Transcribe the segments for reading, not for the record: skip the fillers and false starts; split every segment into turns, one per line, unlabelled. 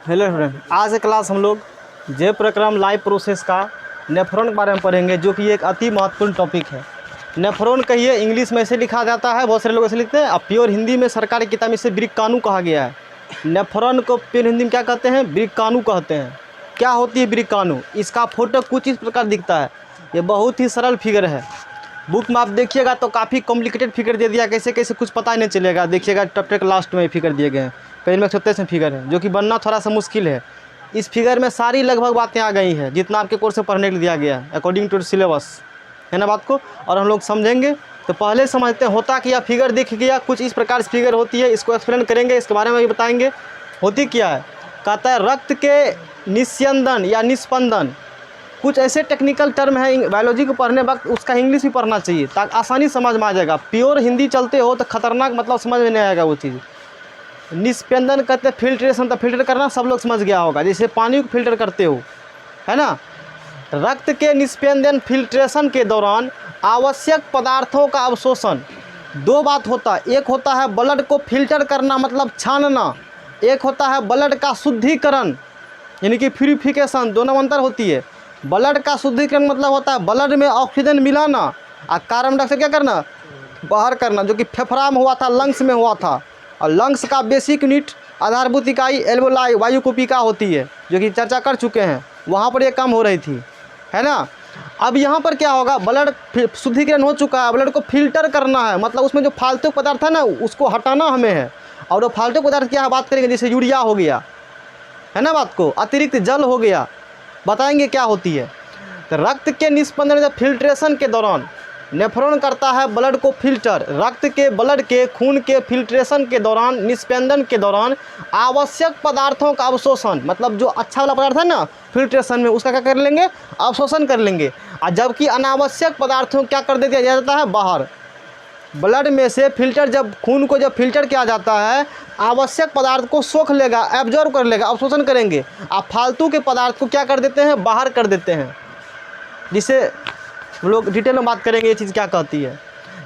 Hello friend, आज के class हम लोग जयप्रक्रम लाइव प्रोसेस का नेफ्रॉन के बारे में पढ़ेंगे, जो कि एक अति महत्वपूर्ण टॉपिक है। नेफ्रॉन कहिए इंग्लिश में ऐसे लिखा जाता है, बहुत सारे लोग ऐसे लिखते हैं। अब प्योर हिंदी में सरकारी किताब में इसे ब्रिकाणु कहा गया है। नेफ्रॉन को प्योर हिंदी में क्या कहते हैं? ब्रिकाणु कहते हैं। क्या होती है ब्रिकाणु? इसका फोटो कुछ इस प्रकार दिखता है। ये बहुत ही सरल फिगर है। बुक में आप देखिएगा तो काफ़ी कॉम्प्लिकेटेड फिगर दे दिया, कैसे कैसे कुछ पता ही नहीं चलेगा। देखिएगा चैप्टर के लास्ट में फिगर दिए गए हैं। पेज में 36 में फिगर है, जो कि बनना थोड़ा सा मुश्किल है। इस फिगर में सारी लगभग बातें आ गई हैं, जितना आपके कोर्स में पढ़ने के लिए दिया गया है अकॉर्डिंग टू सिलेबस, है ना बात को। और हम लोग समझेंगे तो पहले समझते हैं होता कि यह फिगर दिख गया, कुछ इस प्रकार से फिगर होती है। इसको एक्सप्लेन करेंगे, इसके बारे में भी बताएंगे होती क्या है। कहता है रक्त के निस्यंदन या निस्पंदन, कुछ ऐसे टेक्निकल टर्म है बायोलॉजी को पढ़ने वक्त उसका इंग्लिश भी पढ़ना चाहिए ताकि आसानी समझ में आ जाएगा। प्योर हिंदी चलते हो तो खतरनाक मतलब समझ में नहीं आएगा वो चीज़। निस्पंदन कहते हैं फिल्ट्रेशन, तो फिल्टर करना सब लोग समझ गया होगा, जैसे पानी को फिल्टर करते हो, है ना। रक्त के निस्पंदन फिल्ट्रेशन के दौरान आवश्यक पदार्थों का अवशोषण। दो बात होता है, एक होता है ब्लड को फिल्टर करना मतलब छानना, एक होता है ब्लड का शुद्धिकरण यानी कि प्यूरिफिकेशन, दोनों में अंतर होती है। ब्लड का शुद्धिकरण मतलब होता है ब्लड में ऑक्सीजन मिलाना और कार्बन डाइऑक्साइड क्या करना, बाहर करना, जो कि फेफड़ा में हुआ था, लंग्स में हुआ था। और लंग्स का बेसिक यूनिट आधारभूत इकाई एल्वोलाई वायुकुपिका होती है, जो कि चर्चा कर चुके हैं, वहाँ पर ये काम हो रही थी, है ना। अब यहाँ पर क्या होगा, ब्लड शुद्धिकरण हो चुका है, ब्लड को फिल्टर करना है, मतलब उसमें जो फालतू पदार्थ है ना उसको हटाना हमें है। और वो फालतू पदार्थ क्या बात करेंगे, जैसे यूरिया हो गया, है ना बात को, अतिरिक्त जल हो गया, बताएंगे क्या होती है। तो रक्त के निस्पंदन फिल्ट्रेशन के दौरान नेफ्रॉन करता है ब्लड को फिल्टर। रक्त के, ब्लड के, खून के फिल्ट्रेशन के दौरान, निस्पंदन के दौरान आवश्यक पदार्थों का अवशोषण, मतलब जो अच्छा वाला पदार्थ है ना फिल्ट्रेशन में, उसका क्या कर लेंगे, अवशोषण कर लेंगे। और जबकि अनावश्यक पदार्थों क्या कर दिया जाता है, बाहर। ब्लड में से फिल्टर, जब खून को जब फिल्टर किया जाता है, आवश्यक पदार्थ को सोख लेगा, एब्जॉर्ब कर लेगा, अवशोषण करेंगे। आप फालतू के पदार्थ को क्या कर देते हैं, बाहर कर देते हैं, जिसे हम लोग डिटेल में बात करेंगे ये चीज़ क्या कहती है।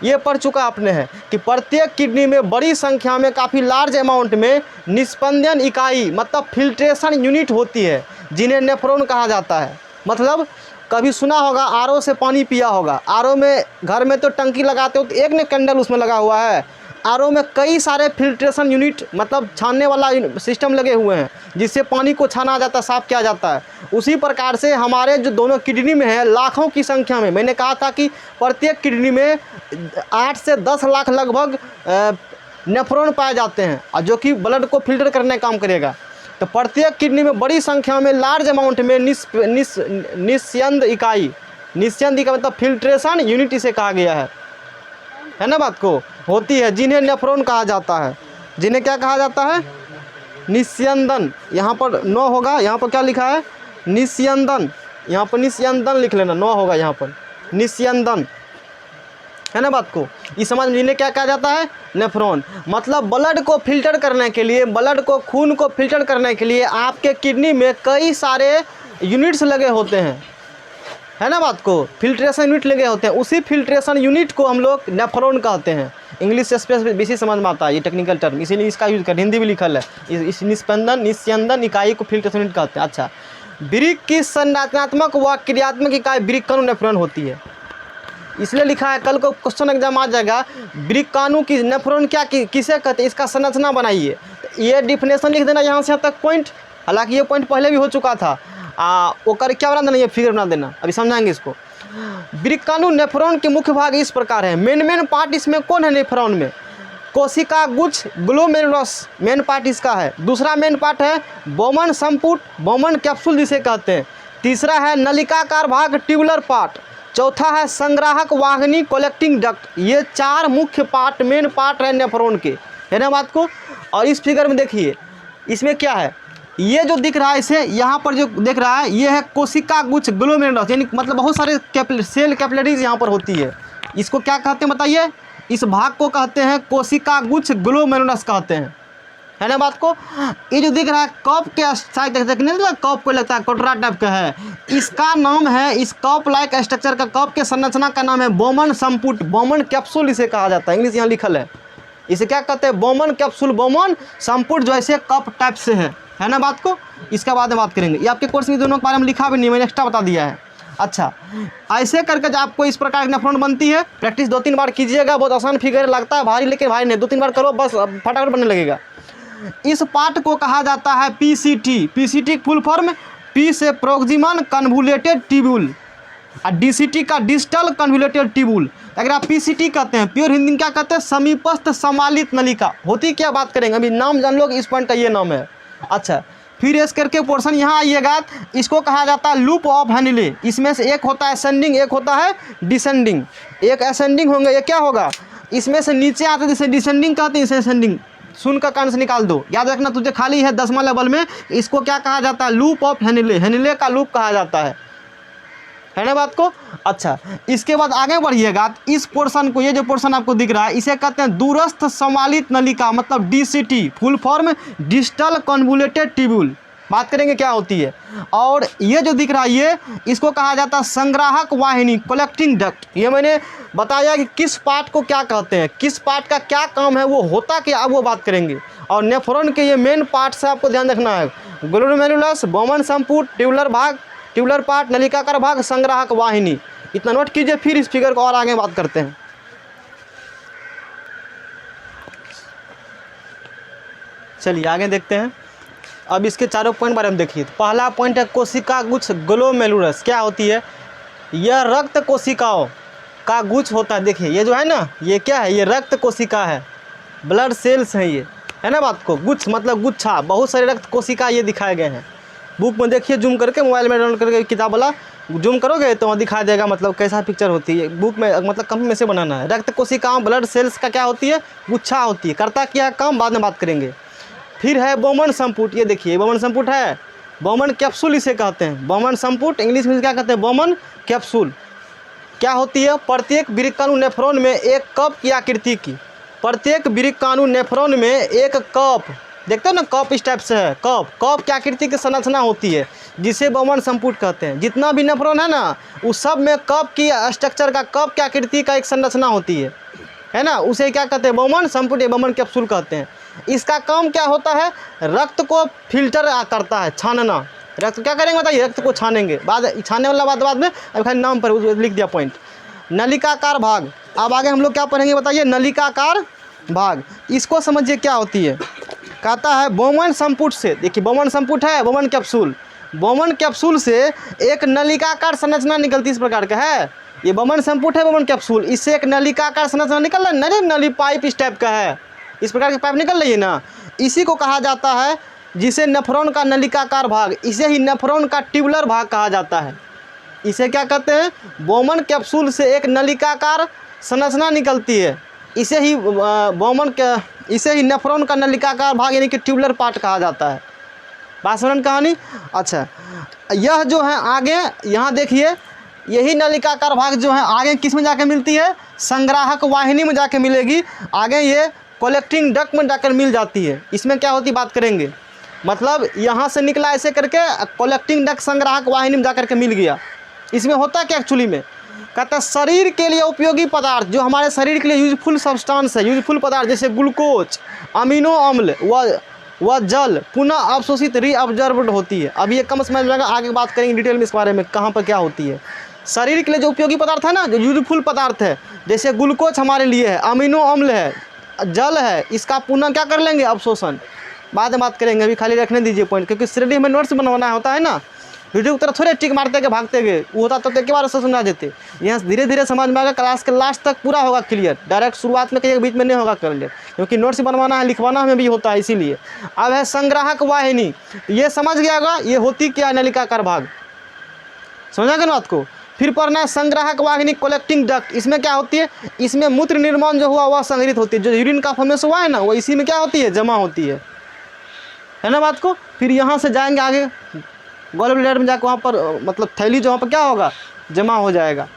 ये पढ़ चुका आपने है कि प्रत्येक किडनी में बड़ी संख्या में, काफ़ी लार्ज अमाउंट में निस्पंदन इकाई मतलब फिल्ट्रेशन यूनिट होती है, जिन्हें नेफ्रॉन कहा जाता है। मतलब कभी सुना होगा आरओ से पानी पिया होगा, आरओ में घर में तो टंकी लगाते हो तो एक ने कैंडल उसमें लगा हुआ है, आरओ में कई सारे फिल्ट्रेशन यूनिट मतलब छानने वाला सिस्टम लगे हुए हैं, जिससे पानी को छाना जाता है, साफ़ किया जाता है। उसी प्रकार से हमारे जो दोनों किडनी में है, लाखों की संख्या में, मैंने कहा था कि प्रत्येक किडनी में 8 से 10 लाख लगभग नेफ्रॉन पाए जाते हैं, और जो कि ब्लड को फिल्टर करने का काम करेगा। तो प्रत्येक किडनी में बड़ी संख्या में, लार्ज अमाउंट में निस्यंद इकाई, निस्यंद इकाई मतलब फिल्ट्रेशन यूनिट इसे कहा गया है ना बात को, होती है, जिन्हें नेफ्रॉन कहा जाता है। जिन्हें क्या कहा जाता है, निस्यंदन। यहाँ पर 9 होगा, यहाँ पर क्या लिखा है, निस्यंदन, यहाँ पर निस्यंदन लिख लेना, 9 होगा यहाँ पर, निस्यंदन, है ना बात को। इस समझ में जिन्हें क्या कहा जाता है, नेफ्रॉन। मतलब ब्लड को फिल्टर करने के लिए, ब्लड को, खून को फिल्टर करने के लिए आपके किडनी में कई सारे यूनिट्स लगे होते हैं, है ना बात को, फिल्ट्रेशन यूनिट लगे होते हैं। उसी फिल्ट्रेशन यूनिट को हम लोग नेफ्रॉन कहते हैं। इंग्लिश से स्पेस बेसी समझ में आता है ये टेक्निकल टर्म, इसीलिए इसका यूज कर, हिंदी भी लिखल है। इस निस्पंदन, निस्यंदन इकाई को फिल्ट्रेशन यूनिट कहते हैं। अच्छा, वृक्क की संरचनात्मक व क्रियात्मक इकाई वृक्काणु नेफ्रॉन होती है, इसलिए लिखा है। कल को क्वेश्चन एग्जाम आ जाएगा, वृक्काणु की नेफ्रॉन क्या किसे कहते हैं, इसका संरचना बनाइए। ये डिफिनेशन लिख देना यहाँ से यहाँ तक पॉइंट, हालांकि ये पॉइंट पहले भी हो चुका था। ओकर क्या बना देना, ये फिगर बना देना, अभी समझाएंगे इसको। वृक्काणु नेफ्रॉन के मुख्य भाग इस प्रकार है। मेन पार्ट इसमें कौन है नेफ्रॉन में, कोशिका गुच्छ ग्लोमेरुलस मेन पार्ट इसका है। दूसरा मेन पार्ट है बोमन संपुट, बोमन कैप्सूल जिसे कहते हैं। तीसरा है नलिकाकार भाग ट्यूबुलर पार्ट। चौथा है संग्राहक वाहिनी कलेक्टिंग डक्ट। ये 4 मुख्य पार्ट, मेन पार्ट है नेफ्रॉन के, है ना बात को। और इस फिगर में देखिए, इसमें क्या है, ये जो दिख रहा है, इसे यहाँ पर जो दिख रहा है, ये है कोशिका गुच्छ ग्लोमेरुलस, यानी मतलब बहुत सारे सेल कैपिलरीज यहाँ पर होती है। इसको क्या कहते हैं बताइए, इस भाग को कहते हैं कोशिका गुच्छ ग्लोमेरुलस कहते हैं, है ना बात को। ये जो दिख रहा है कप के साइड देखने कप को लगता है कोटरा टाइप का है, इसका नाम है, इस कप लाइक स्ट्रक्चर का, कप के संरचना का नाम है बोमन संपुट, बोमन कैप्सूल इसे कहा जाता है, इंग्लिश यहाँ लिखल है, इसे क्या कहते हैं, बोमन कैप्सूल, बोमन संपुट जो ऐसे कप टाइप से है ना बात को, इसके बाद में बात करेंगे। ये आपके कोर्स में दोनों के बारे में लिखा भी नहीं, मैंने एक्स्ट्रा बता दिया है। अच्छा, ऐसे करके जब आपको इस प्रकार की नेफ्रॉन बनती है, प्रैक्टिस 2-3 बार कीजिएगा, बहुत आसान फिगर लगता है भारी, लेकिन भारी नहीं, 2-3 बार करो बस फटाफट बनने लगेगा। इस पार्ट को कहा जाता है PCT. PCT full form, P से प्रोक्सिमल कन्वोल्यूटेड ट्यूब्यूल और डीसीटी का डिस्टल कन्वोल्यूटेड ट्यूब्यूल। अगर आप पीसीटी कहते हैं, प्योर हिंदी में क्या कहते हैं, समीपस्थ समालित नलिका होती, क्या बात करेंगे अभी, नाम जान लो, इस पॉइंट का ये नाम है। अच्छा, फिर इस करके पोर्शन यहाँ आइएगा, इसको कहा जाता है लूप ऑफ हेनले। इसमें से एक होता है असेंडिंग, एक होता है डिसेंडिंग। एक असेंडिंग होंगे, ये क्या होगा, इसमें से नीचे आते जिसे डिसेंडिंग कहते हैं, इसे असेंडिंग। सुन का कान से निकाल दो, याद रखना, तुझे खाली है 10वां लेवल में। इसको क्या कहा जाता है, लूप ऑफ हेनले, हेनले का लूप कहा जाता है ना बात को। अच्छा, इसके बाद आगे बढ़िएगा, इस पोर्शन को, ये जो पोर्शन आपको दिख रहा है, इसे कहते हैं दूरस्थ समालित नलिका, मतलब DCT full form distal convoluted tubule. बात करेंगे क्या होती है। और ये जो दिख रहा है, ये इसको कहा जाता है संग्राहक वाहिनी, कलेक्टिंग डक्ट। ये मैंने बताया कि किस पार्ट को क्या कहते हैं, किस पार्ट का क्या काम है, वो होता क्या, अब वो बात करेंगे। और नेफ्रॉन के ये मेन पार्ट से आपको ध्यान रखना है, ग्लोमेरुलस, बोमन संपुट, ट्यूबुलर भाग, ट्यूबुलर पार्ट, नलिकाकार भाग, संग्राहक वाहिनी। इतना नोट कीजिए, फिर इस फिगर को और आगे बात करते हैं। चलिए आगे देखते हैं। अब इसके चारों पॉइंट बारे में देखिए। तो पहला पॉइंट है कोशिका गुच्छ ग्लोमेरुलस। क्या होती है, यह रक्त कोशिकाओं का गुच्छ होता है। देखिए ये जो है ना, ये क्या है, ये रक्त कोशिका है, ब्लड सेल्स हैं ये, है ना बात को। गुच्छ मतलब गुच्छा, बहुत सारे रक्त कोशिका ये दिखाए गए हैं। बुक में देखिए, जूम करके, मोबाइल में डाउनलोड करके किताब वाला जूम करोगे तो वहाँ दिखा देगा, मतलब कैसा पिक्चर होती है। बुक में मतलब कम में से बनाना है। रक्त कोशिकाओं ब्लड सेल्स का क्या होती है, गुच्छा होती है। करता क्या काम, बाद में बात करेंगे। फिर है बोमन संपुट। ये देखिए बोमन संपुट है, बोमन कैप्सूल इसे कहते हैं। बोमन संपुट इंग्लिश में क्या कहते हैं, बोमन कैप्सूल। क्या होती है, प्रत्येक वृक्काणु नेफ्रॉन में एक कप की आकृति की, प्रत्येक वृक्काणु नेफ्रॉन में एक कप, देखते हो ना कप इस टाइप से है, कप की आकृति की संरचना होती है, जिसे बोमन संपुट कहते हैं। जितना भी नेफ्रॉन है ना, उस सब में कप की स्ट्रक्चर का, कप की आकृति का एक संरचना होती है ना, उसे क्या कहते हैं, बोमन संपुट या बोमन कैप्सूल कहते हैं। इसका काम क्या होता है, रक्त को फिल्टर करता है, छानना। रक्त क्या करेंगे बताइए, रक्त को छानेंगे, बाद छानने वाला बात बाद में, अब खाली नाम पर लिख दिया पॉइंट। नलिकाकार भाग, अब आगे हम लोग क्या पढ़ेंगे बताइए, नलिकाकार भाग। इसको समझिए क्या होती है, कहता है बोमन संपुट से, देखिए बोमन संपुट है, बोमन कैप्सूल, बोमन कैप्सूल से एक नलिकाकार संरचना निकलती है, इस प्रकार का है। ये बोमन संपुट है, बोमन कैप्सूल, इससे एक नलिकाकार संरचना निकल रहा है, नली पाइप इस टाइप का है, इस प्रकार की पाइप निकल रही है ना, इसी को कहा जाता है, जिसे नेफ्रॉन का नलिकाकार भाग, इसे ही नेफ्रॉन का ट्यूबुलर भाग कहा जाता है। इसे क्या कहते हैं, बोमन कैप्सूल से एक नलिकाकार संरचना निकलती है, इसे ही नेफ्रॉन का नलिकाकार भाग यानी कि ट्यूबुलर पार्ट कहा जाता है। बात समझ कहानी। अच्छा, यह जो है आगे यहाँ देखिए, यही नलिकाकार भाग जो है आगे किस में जाकर मिलती है, संग्राहक वाहिनी में जाकर मिलेगी। आगे ये कलेक्टिंग डक्ट में जाकर मिल जाती है। इसमें क्या होती बात करेंगे, मतलब यहाँ से निकला ऐसे करके कलेक्टिंग डक्ट संग्राहक वाहिनी में जाकर के मिल गया। इसमें होता क्या एक्चुअली में, कहता है शरीर के लिए उपयोगी पदार्थ, जो हमारे शरीर के लिए यूजफुल सब्सटेंस है, यूजफुल पदार्थ जैसे ग्लूकोज, अमीनो अम्ल व जल पुनः अवशोषित रीअब्जॉर्ब्ड होती है। अब ये कम समझ में आएगा, आगे बात करेंगे डिटेल में इस बारे में, कहाँ पर क्या होती है। शरीर के लिए जो उपयोगी पदार्थ है ना, जो यूजफुल पदार्थ है, जैसे ग्लूकोज हमारे लिए है, अमीनो अम्ल है, जल है, इसका पुनः क्या कर लेंगे, अवशोषण। बाद में बात करेंगे, अभी खाली रखने दीजिए पॉइंट, क्योंकि श्रेणी में नोट्स बनवाना होता है ना, वीडियो की तरह थोड़े टिक मारते गए भागते गए, वो होता तो एक बार से समझा देते। यहाँ धीरे धीरे समझ में आएगा, क्लास के लास्ट तक पूरा होगा क्लियर, डायरेक्ट शुरुआत में कहीं बीच में नहीं होगा क्लियर, क्योंकि नोट्स बनवाना है, लिखवाना हमें भी होता है, इसीलिए। अब है संग्राहक वाहिनी, ये समझ गया होगा, ये होती क्या, नलिकाकार भाग, समझा गया बात को। फिर पढ़ना है संग्राहक वाहिनी कलेक्टिंग डक्ट। इसमें क्या होती है, इसमें मूत्र निर्माण जो हुआ वह संग्रहित होती है, जो यूरिन का फॉर्मेशन हुआ है ना, वो इसी में क्या होती है, जमा होती है ना बात को। फिर यहाँ से जाएंगे आगे गॉल ब्लैडर में जाकर, वहाँ पर मतलब थैली जो वहाँ पर क्या होगा, जमा हो जाएगा।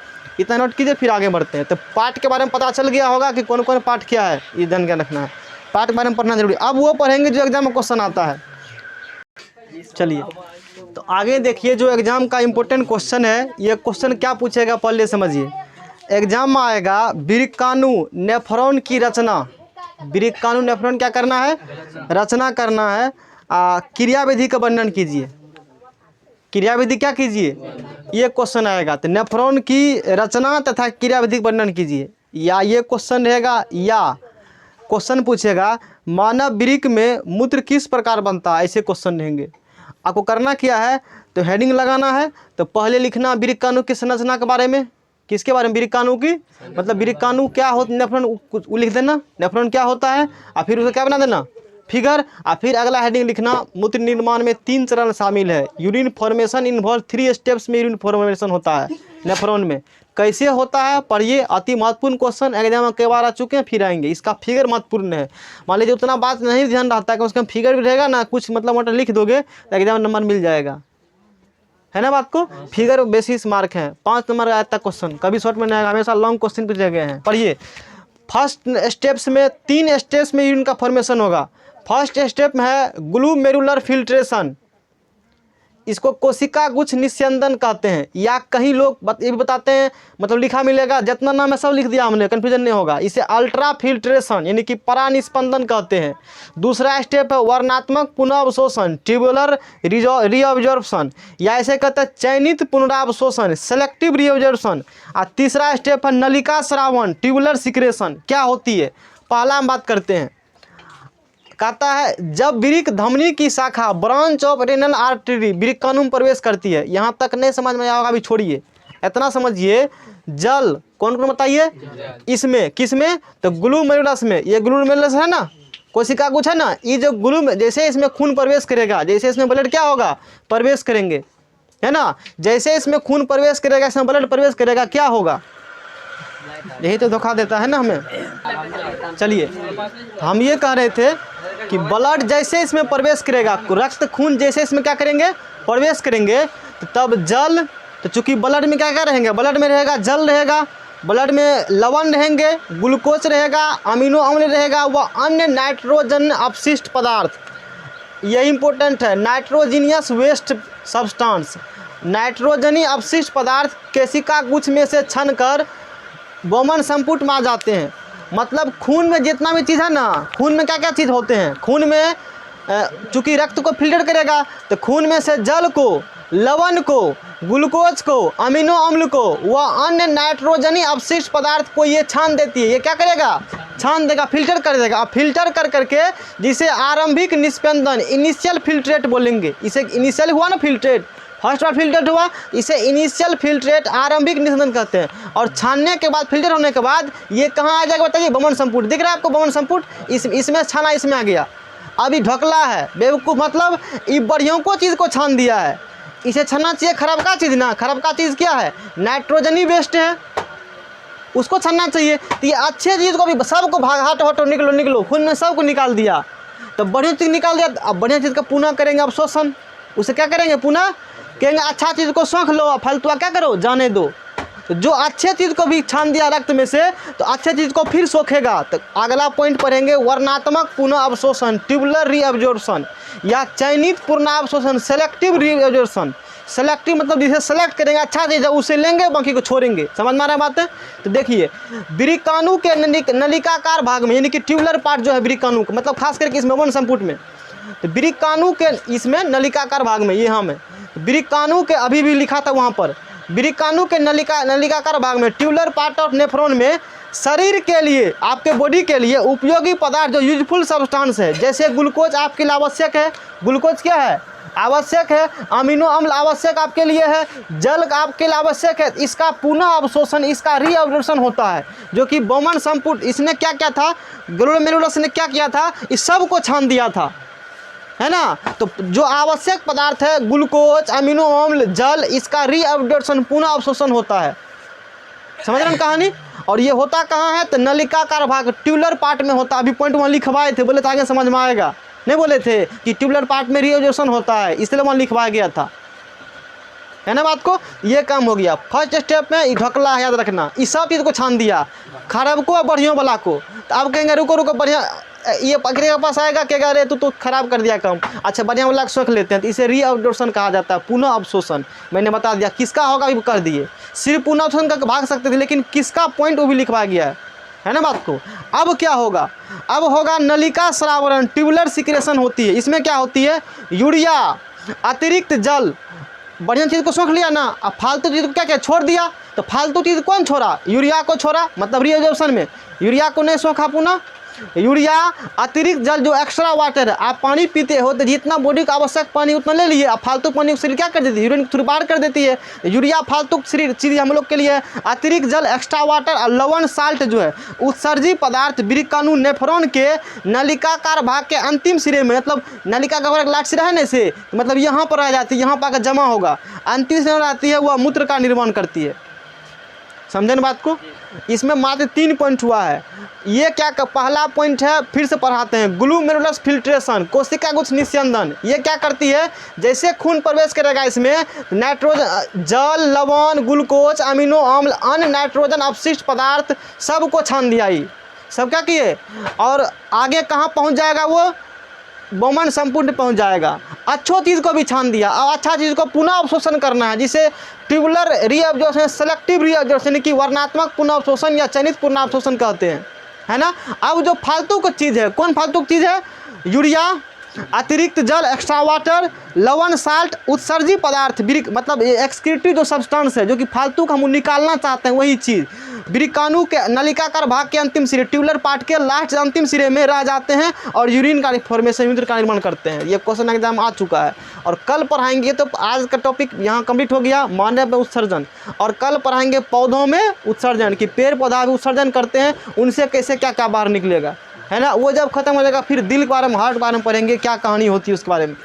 इतना नोट कीजिए, फिर आगे बढ़ते हैं। तो पार्ट के बारे में पता चल गया होगा कि कौन कौन पार्ट क्या है, ये ध्यान क्या रखना है, पार्ट के बारे में पढ़ना जरूरी। अब वो पढ़ेंगे जो एग्जाम में क्वेश्चन आता है। चलिए तो आगे देखिए, जो एग्जाम का इम्पोर्टेंट क्वेश्चन है, ये क्वेश्चन क्या पूछेगा पहले समझिए। एग्जाम में आएगा वृक्काणु नेफ्रॉन की रचना, विरिक्कानु नेफ्रॉन क्या करना है, रचना करना है। क्रियाविधि का वर्णन कीजिए, क्रियाविधि क्या कीजिए, ये क्वेश्चन आएगा। तो नेफ्रॉन की रचना तथा क्रियाविधि का वर्णन कीजिए, या ये क्वेश्चन रहेगा, या क्वेश्चन पूछेगा मानव वृक्क में मूत्र किस प्रकार बनता है, ऐसे क्वेश्चन रहेंगे। आपको करना क्या है, तो हेडिंग लगाना है। तो पहले लिखना विरिक्कानु की संरचना के बारे में, किसके बारे में, विरिक्कानु की, मतलब विरिक्कानु क्या होता है, नेफ्रॉन वो लिख देना, नेफ्रॉन क्या होता है, और फिर उसे क्या बना देना, फिगर। और फिर अगला हेडिंग लिखना मूत्र निर्माण में 3 चरण शामिल है। यूरिन फॉर्मेशन इन्वॉल्व 3 स्टेप्स में यूरिन फॉर्मेशन होता है नेफ्रॉन में। कैसे होता है पढ़िए, अति महत्वपूर्ण क्वेश्चन एग्जाम में कई बार आ चुके हैं, फिर आएंगे। इसका फिगर महत्वपूर्ण है। मान लीजिए उतना बात नहीं ध्यान रहता है कि उसका फिगर भी रहेगा ना, कुछ मतलब मोटा लिख दोगे तो एग्जाम में नंबर मिल जाएगा, है ना बात को। फिगर बेसिस मार्क है, 5 नंबर का आता क्वेश्चन, कभी शॉर्ट में नहीं आएगा, हमेशा लॉन्ग क्वेश्चन पूछे गए हैं। पढ़िए, फर्स्ट स्टेप्स में 3 स्टेप्स में यूरिन का फॉर्मेशन होगा। फर्स्ट स्टेप में है ग्लूमेरुलर फिल्ट्रेशन, इसको कोशिका गुच्छ निस्यंदन कहते हैं, या कहीं लोग ये भी बताते हैं, मतलब लिखा मिलेगा, जितना नाम है सब लिख दिया हमने, कन्फ्यूजन नहीं होगा। इसे अल्ट्रा फिल्ट्रेशन यानी कि परानिस्पंदन कहते हैं। दूसरा स्टेप है वर्णात्मक पुनर्अवशोषण, ट्यूबुलर रीअब्जॉर्प्शन, या ऐसे कहते हैं चयनित पुनरावशोषण, सेलेक्टिव रीअब्जॉर्प्शन। और तीसरा स्टेप है नलिका स्रावन, ट्यूबुलर सिक्रेशन। क्या होती है, पहला हम बात करते हैं। कहता है जब वृक्क धमनी की शाखा ब्रांच ऑफ रेनल आर्टरी विरिक्कानु में प्रवेश करती है। यहाँ तक नहीं समझ में आएगा, अभी छोड़िए, इतना समझिए। जल कौन कौन बताइए, इसमें किसमें, तो ग्लूमेरुलस में। ये ग्लूमेरुलस है ना, कोशिका कुछ है ना, ये जो जैसे इसमें खून प्रवेश करेगा, जैसे इसमें ब्लड क्या होगा, प्रवेश करेंगे, है ना। जैसे इसमें खून प्रवेश करेगा, इसमें ब्लड प्रवेश करेगा, क्या होगा, यही तो धोखा देता है ना हमें। चलिए, हम ये कह रहे थे कि ब्लड जैसे इसमें प्रवेश करेगा, रक्त खून जैसे इसमें क्या करेंगे, प्रवेश करेंगे, तो तब जल, तो चूंकि ब्लड में क्या क्या रहेंगे, ब्लड में रहेगा जल रहेगा, ब्लड में लवण रहेंगे, ग्लूकोज रहेगा, अमीनो अम्ल रहेगा, व अन्य नाइट्रोजन अपशिष्ट पदार्थ। ये इंपॉर्टेंट है, नाइट्रोजीनियस वेस्ट सब्सटेंस, नाइट्रोजनी अपशिष्ट पदार्थ केशिका गुच्छ में से छन कर बोमन संपुट में आ जाते हैं। मतलब खून में जितना भी चीज़ है ना, खून में क्या क्या चीज़ होते हैं, खून में चूँकि रक्त को फिल्टर करेगा, तो खून में से जल को, लवण को, ग्लूकोज को, अमीनो अम्ल को व अन्य नाइट्रोजनी अपशिष्ट पदार्थ को ये छान देती है। ये क्या करेगा, छान देगा, फिल्टर कर देगा। अब फिल्टर कर करके जिसे आरंभिक निस्पंदन, इनिशियल फिल्ट्रेट बोलेंगे। इसे इनिशियल हुआ ना फिल्ट्रेट, फर्स्ट बार फिल्टर हुआ, इसे इनिशियल फिल्ट्रेट, आरंभिक निस्पंदन कहते हैं। और छानने के बाद, फिल्टर होने के बाद ये कहाँ आ जाएगा बताइए, बोमन संपुट। दिख रहा है आपको बोमन संपुट, इसमें छाना, इसमें आ गया। अभी ढकला है बेवकूफ़, मतलब ये बढ़ियों को चीज़ को छान दिया है। इसे छानना चाहिए खराब का चीज़ ना, खराब का चीज़ क्या है, नाइट्रोजनी वेस्ट है, उसको छानना चाहिए। तो ये अच्छे चीज़ को भी सबको भाग, हटो हटो, निकलो निकलो, खून में सबको निकाल दिया, तो बढ़िया चीज़ निकाल दिया। अब बढ़िया चीज़ का पुनः करेंगे अवशोषण, उसे क्या करेंगे, पुनः कहेंगे। अच्छा चीज़ को सोख लो, फालतू क्या करो, जाने दो। तो जो अच्छे चीज़ को भी छान दिया रक्त में से, तो अच्छे चीज़ को फिर सोखेगा। तो अगला पॉइंट पढ़ेंगे वर्णात्मक पुनः अवशोषण, ट्यूबुलर रीअब्जॉर्प्शन, या चयनित पुनर्अवशोषण, सेलेक्टिव रीअब्जॉर्प्शन। सेलेक्टिव मतलब जिसे सेलेक्ट करेंगे अच्छा चीज़ उसे लेंगे, बाकी को छोड़ेंगे। समझ में आ रहा है बात है। तो देखिए विरिक्कानु के नलिकाकार भाग में, यानी कि ट्यूबुलर पार्ट जो है विरिक्कानु का, मतलब खास करके इसमें बोमन संपुट में, तो विरिक्कानु के इसमें नलिकाकार भाग में, ये हम है विरिक्कानु के, अभी भी लिखा था वहाँ पर, विरिक्कानु के नलिकाकार भाग में, ट्यूबुलर पार्ट ऑफ नेफ्रॉन में शरीर के लिए, आपके बॉडी के लिए उपयोगी पदार्थ जो यूजफुल सब्सटेंस है, जैसे ग्लूकोज आपके लिए आवश्यक है, ग्लूकोज क्या है, आवश्यक है, अमीनो अम्ल आवश्यक आपके लिए है, जल आपके लिए आवश्यक है। इसका पुनः अवशोषण, इसका रीअब्जॉर्प्शन होता है, जो कि बोमन संपुट, इसने क्या क्या था, ग्लूमेरुलस ने क्या किया था, इस सब को छान दिया था, है ना। तो जो आवश्यक पदार्थ है ग्लूकोज, अमीनो अम्ल, जल, इसका रीअब्जॉर्प्शन, पुनः अवशोषण होता है। समझ रहे हैं कहानी। और ये होता कहाँ है, तो नलिकाकार भाग, ट्यूबुलर पार्ट में होता है। अभी पॉइंट वहाँ लिखवाए थे, बोले तो आगे समझ में आएगा, नहीं बोले थे कि ट्यूबुलर पार्ट में रीअब्जॉर्प्शन होता है, इसलिए वहाँ लिखवाया गया था, है ना बात को। ये काम हो गया। फर्स्ट स्टेप में ढकला, याद रखना, इस सब चीज़ को छान दिया, खराब को और बढ़ियों वाला को। तो अब कहेंगे रुको रुको, बढ़िया, ये पकड़े के पास आएगा, क्या कह रहे तू तो खराब कर दिया काम, अच्छा बढ़िया वाला सोख लेते हैं। तो इसे रीअब्जॉर्प्शन कहा जाता है, पुनः अवशोषण। मैंने बता दिया किसका होगा, भी कर दिए। सिर्फ पुनः अवशोषण करके भाग सकते थे, लेकिन किसका पॉइंट वो भी लिखवाया गया है, है ना बात को। अब क्या होगा, अब होगा नलिका स्रावरण, ट्यूबुलर सिक्रेशन होती है। इसमें क्या होती है, यूरिया अतिरिक्त जल, बढ़िया चीज़ को सोख लिया ना, अब फालतू चीज़ को क्या क्या छोड़ दिया। तो फालतू चीज़ कौन छोड़ा, यूरिया को छोड़ा, मतलब रीअब्जॉर्प्शन में यूरिया को नहीं सोखा पुनः। यूरिया अतिरिक्त जल जो एक्स्ट्रा वाटर है, आप पानी पीते हो तो जितना बॉडी को आवश्यक पानी उतना ले लिए, अब फालतू पानी शरीर क्या कर देती है, यूरिन थ्रू बाहर कर देती है। यूरिया फालतू शरीर चीज़ हम लोग के लिए। अतिरिक्त जल एक्स्ट्रा वाटर और लवण साल्ट जो है उत्सर्जी पदार्थ वृक्काणु नेफ्रॉन के नलिकाकार भाग के अंतिम सिरे में, मतलब नलिका का एक लाट सिरा है ना इसे, मतलब यहाँ पर आ जाती है, यहाँ पर आकर जमा होगा, अंतिम सिरे में आती है, वह मूत्र का निर्माण करती है। समझे ना बात को। इसमें मात्र 3 पॉइंट हुआ है। ये क्या पहला पॉइंट है, फिर से पढ़ाते हैं, ग्लूमेरुलस फिल्ट्रेशन, कोशिका गुच्छ निस्यंदन। ये क्या करती है, जैसे खून प्रवेश करेगा इसमें नाइट्रोजन, जल, लवण, ग्लूकोज, अमीनो अम्ल, अन्य नाइट्रोजन अपशिष्ट पदार्थ सबको छान दिया। ये सब क्या किए, और आगे कहाँ पहुँच जाएगा, वो बोमन संपूर्ण पहुंच जाएगा। अच्छो चीज़ को भी छान दिया, और अच्छा चीज़ को पुनः अवशोषण करना है, जिसे ट्यूबुलर रीअब्जॉर्प्शन, सेलेक्टिव रीअब्जॉर्प्शन की वर्णात्मक पुनः अवशोषण या चयनित पुनः अवशोषण कहते हैं, है ना। अब जो फालतू की चीज़ है, कौन फालतू की चीज़ है, यूरिया अतिरिक्त जल एक्स्ट्रा वाटर, लवण साल्ट, उत्सर्जी पदार्थ, मतलब एक्सक्रीटिव जो सब्सटेंस है जो कि फालतू का हम निकालना चाहते हैं, वही चीज़ वृक्काणु के नलिकाकार भाग के अंतिम सिरे, ट्यूबुलर पार्ट के लास्ट अंतिम सिरे में रह जाते हैं और यूरिन का फॉर्मेशन, मूत्र का निर्माण करते हैं। ये क्वेश्चन एग्जाम आ चुका है और कल पढ़ाएंगे। तो आज का टॉपिक यहाँ कंप्लीट हो गया, मानव में उत्सर्जन, और कल पढ़ाएंगे पौधों में उत्सर्जन, कि पेड़ पौधा भी उत्सर्जन करते हैं, उनसे कैसे क्या क्या बाहर निकलेगा, है ना। वो जब खत्म हो जाएगा फिर दिल के बारे में, हार्ट के बारे में पढ़ेंगे, क्या कहानी होती है उसके बारे में।